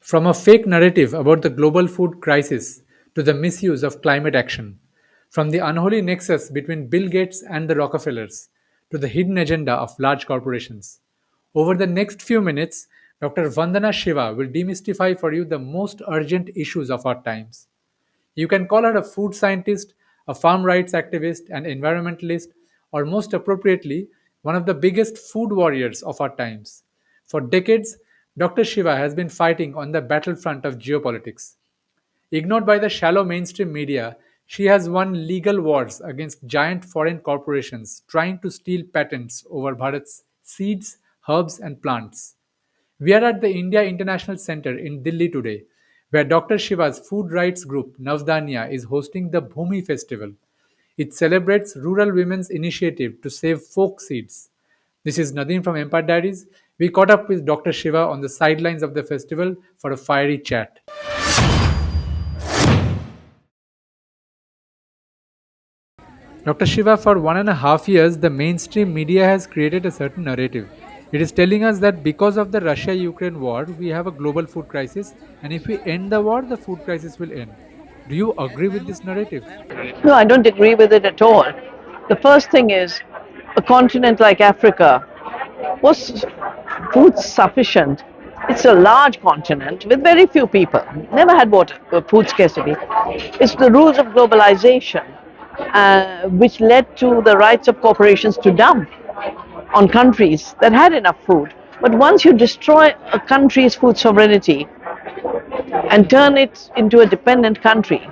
From a fake narrative about the global food crisis to the misuse of climate action, from the unholy nexus between Bill Gates and the Rockefellers to the hidden agenda of large corporations. Over the next few minutes, Dr. Vandana Shiva will demystify for you the most urgent issues of our times. You can call her a food scientist, a farm rights activist, an environmentalist, or most appropriately, one of the biggest food warriors of our times. For decades, Dr. Shiva has been fighting on the battlefront of geopolitics. Ignored by the shallow mainstream media, she has won legal wars against giant foreign corporations trying to steal patents over Bharat's seeds, herbs, and plants. We are at the India International Center in Delhi today, where Dr. Shiva's food rights group Navdanya is hosting the Bhoomi Festival. It celebrates rural women's initiative to save folk seeds. This is Nadine from Empire Diaries. We caught up with Dr. Shiva on the sidelines of the festival for a fiery chat. Dr. Shiva, for 1.5 years, the mainstream media has created a certain narrative. It is telling us that because of the Russia Ukraine war, we have a global food crisis, and if we end the war, the food crisis will end. Do you agree with this narrative? No, I don't agree with it at all. The first thing is a continent like Africa was food sufficient. It's a large continent with very few people, never had water, food scarcity. It's the rules of globalization which led to the rights of corporations to dump on countries that had enough food. But once you destroy a country's food sovereignty and turn it into a dependent country,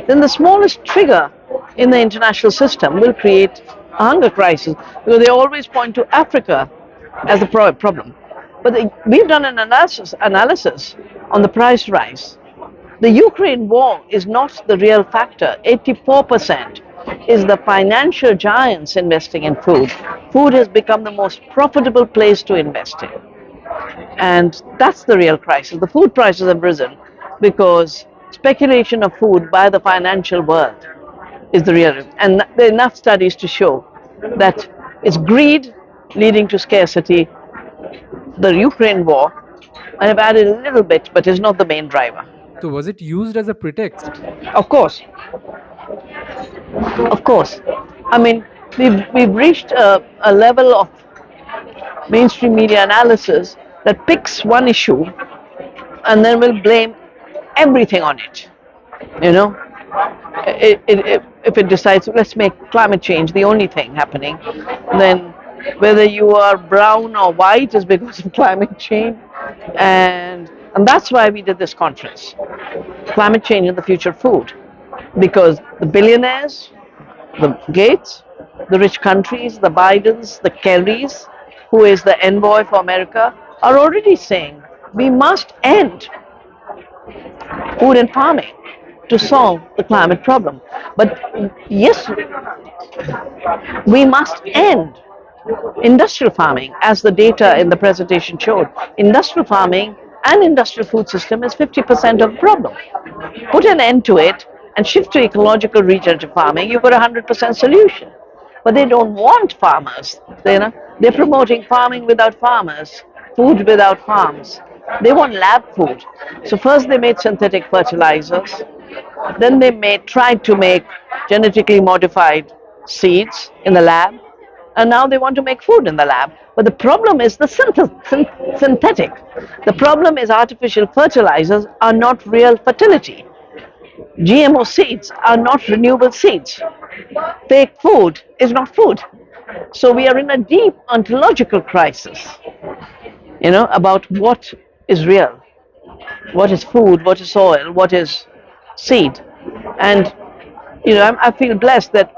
then the smallest trigger in the international system will create a hunger crisis because they always point to Africa as the problem. But we've done an analysis on the price rise. The Ukraine war is not the real factor. 84% is the financial giants investing in food. Food has become the most profitable place to invest in. And that's the real crisis. The food prices have risen because speculation of food by the financial world is the real. And there are enough studies to show that it's greed leading to scarcity. The Ukraine war, I have added a little bit, but is not the main driver. So, was it used as a pretext? Of course, of course. I mean, we've reached a level of mainstream media analysis that picks one issue and then will blame everything on it. You know, if it decides let's make climate change the only thing happening, then whether you are brown or white is because of climate change, and that's why we did this conference, climate change and the future of food, because the billionaires, the Gates, the rich countries, the Bidens, the Kerrys, who is the envoy for America, are already saying we must end food and farming to solve the climate problem. But yes, we must end industrial farming, as the data in the presentation showed. Industrial farming and industrial food system is 50% of the problem. Put an end to it and shift to ecological regenerative farming, you've got a 100% solution. But they don't want farmers. They're promoting farming without farmers, food without farms. They want lab food. So first they made synthetic fertilizers, then they tried to make genetically modified seeds in the lab, and now they want to make food in the lab. But the problem is the synthetic. The problem is artificial fertilizers are not real fertility. GMO seeds are not renewable seeds. Fake food is not food. So we are in a deep ontological crisis, about what is real, what is food, what is soil, what is seed. And, I feel blessed that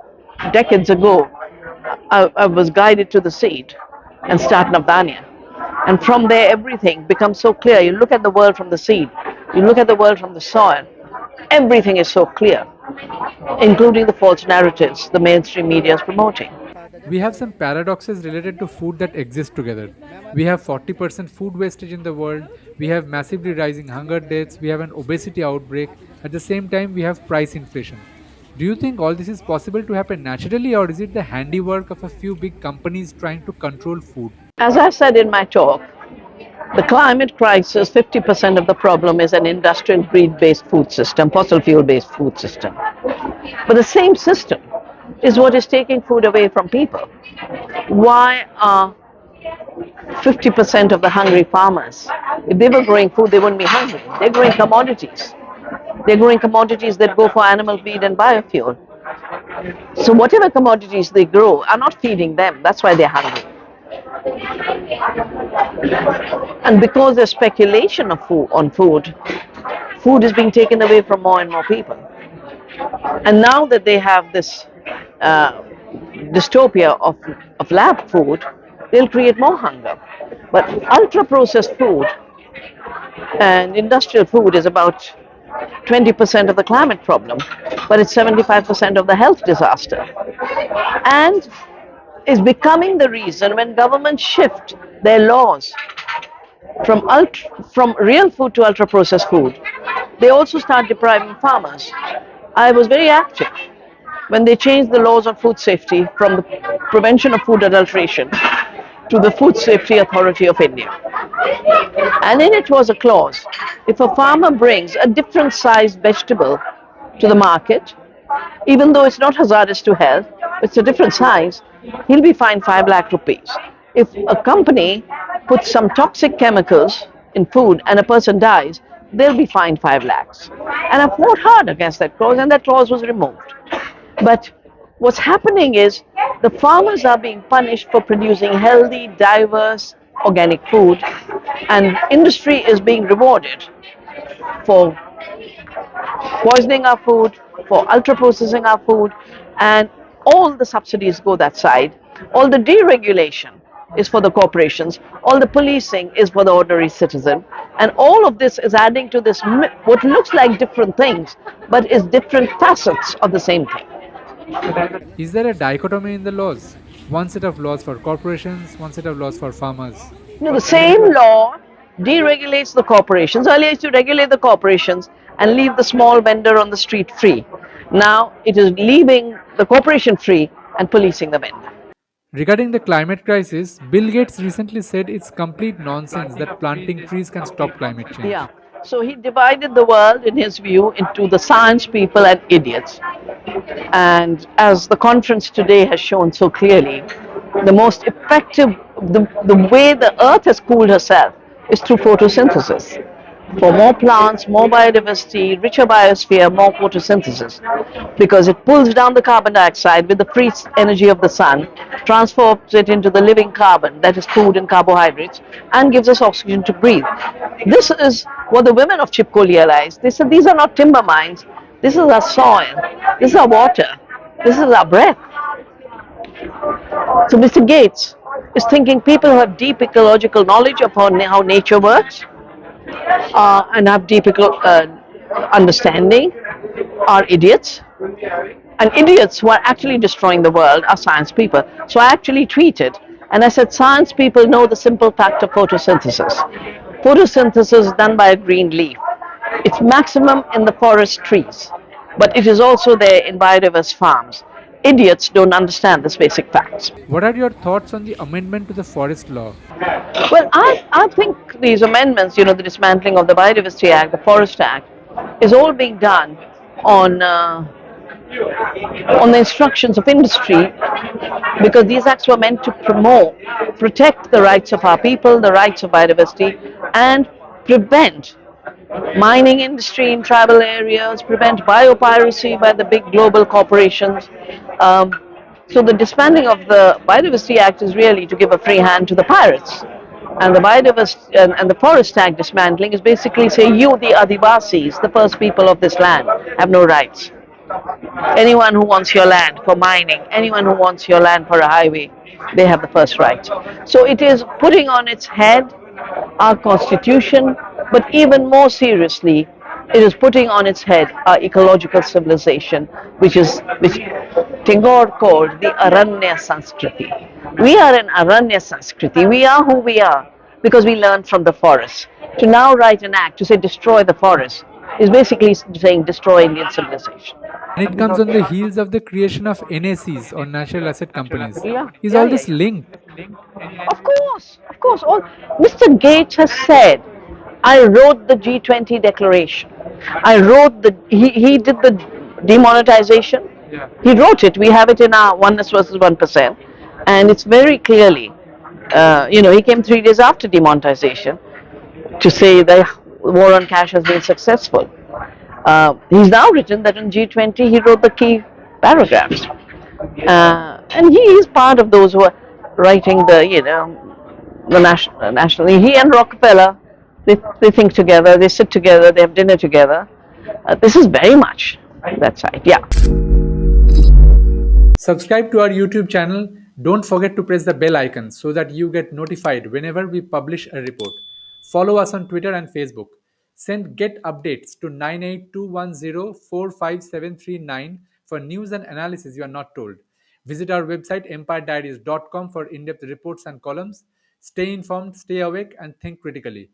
decades ago I was guided to the seed and start Navdanya. And from there, everything becomes so clear. You look at the world from the seed, you look at the world from the soil, everything is so clear, including the false narratives the mainstream media is promoting. We have some paradoxes related to food that exist together. We have 40% food wastage in the world, we have massively rising hunger deaths, we have an obesity outbreak, at the same time, we have price inflation. Do you think all this is possible to happen naturally, or is it the handiwork of a few big companies trying to control food? As I said in my talk, The climate crisis, 50% of the problem is an industrial greed based food system, fossil fuel based food system. But the same system is what is taking food away from people. Why are 50% of the hungry farmers? If they were growing food, they wouldn't be hungry. They're growing commodities. They're growing commodities that go for animal feed and biofuel. So whatever commodities they grow are not feeding them. That's why they're hungry. And because there's speculation of food, on food, food is being taken away from more and more people. And now that they have this dystopia of lab food, they'll create more hunger. But ultra processed food and industrial food is about 20% of the climate problem, but it's 75% of the health disaster. And is becoming the reason when governments shift their laws from real food to ultra processed food, they also start depriving farmers. I was very active when they changed the laws on food safety from the Prevention of Food Adulteration to the Food Safety Authority of India. And in it was a clause, if a farmer brings a different sized vegetable to the market, even though it's not hazardous to health, it's a different size, he'll be fined 5 lakh rupees. If a company puts some toxic chemicals in food and a person dies, they'll be fined 5 lakhs. And I fought hard against that clause, and that clause was removed. But what's happening is the farmers are being punished for producing healthy, diverse, organic food, and industry is being rewarded for poisoning our food, for ultra processing our food, and all the subsidies go that side. All the deregulation is for the corporations, all the policing is for the ordinary citizen, and all of this is adding to this what looks like different things, but is different facets of the same thing. Is there a dichotomy in the laws? One set of laws for corporations, one set of laws for farmers. The same law deregulates the corporations. Earlier, it used to regulate the corporations and leave the small vendor on the street free. Now, it is leaving the corporation free and policing the vendor. Regarding the climate crisis, Bill Gates recently said it's complete nonsense that planting trees can stop climate change. Yeah. So he divided the world, in his view, into the science people and idiots. And as the conference today has shown so clearly, the most effective, the way the earth has cooled herself is through photosynthesis. For more plants, more biodiversity, richer biosphere, more photosynthesis. Because it pulls down the carbon dioxide with the free energy of the sun, transforms it into the living carbon, that is food and carbohydrates, and gives us oxygen to breathe. This is what the women of Chipko realized. They said, these are not timber mines, this is our soil, this is our water, this is our breath. So Mr. Gates is thinking people who have deep ecological knowledge of how nature works and have deep understanding are idiots. And idiots who are actually destroying the world are science people. So I actually tweeted and I said, science people know the simple fact of photosynthesis. Photosynthesis is done by a green leaf. It's maximum in the forest trees, but it is also there in biodiverse farms. Idiots don't understand this basic facts. What are your thoughts on the amendment to the forest law? Well, I think these amendments, the dismantling of the Biodiversity Act, the Forest Act, is all being done on the instructions of industry, because these acts were meant to protect the rights of our people, the rights of biodiversity, and prevent mining industry in tribal areas, prevent biopiracy by the big global corporations. So the disbanding of the Biodiversity Act is really to give a free hand to the pirates. And the Biodiversity and the Forest Act dismantling is basically say, you, the Adivasis, the first people of this land, have no rights. Anyone who wants your land for mining, anyone who wants your land for a highway, they have the first right. So it is putting on its head our constitution, but even more seriously, it is putting on its head our ecological civilization, which Tagore called the Aranya Sanskriti. We are an Aranya Sanskriti. We are who we are because we learned from the forest. To now write an act to say destroy the forest is basically saying destroy Indian civilization. And it comes on the heels of the creation of NACs or natural asset companies. Yeah, Is yeah, all yeah, this yeah. linked? Of course, of course. All, Mr. Gates has said, I wrote the G20 declaration. I wrote he did the demonetization. He wrote it. We have it in our oneness versus 1%. And it's very clearly, he came 3 days after demonetization to say the war on cash has been successful. He's now written that in G20 he wrote the key paragraphs. And he is part of those who are writing the nationally. He and Rockefeller, they think together, they sit together, they have dinner together. This is very much that side. Yeah. Subscribe to our YouTube channel. Don't forget to press the bell icon so that you get notified whenever we publish a report. Follow us on Twitter and Facebook. Send get updates to 98210457339 for news and analysis you are not told. Visit our website empirediaries.com for in-depth reports and columns. Stay informed, stay awake and think critically.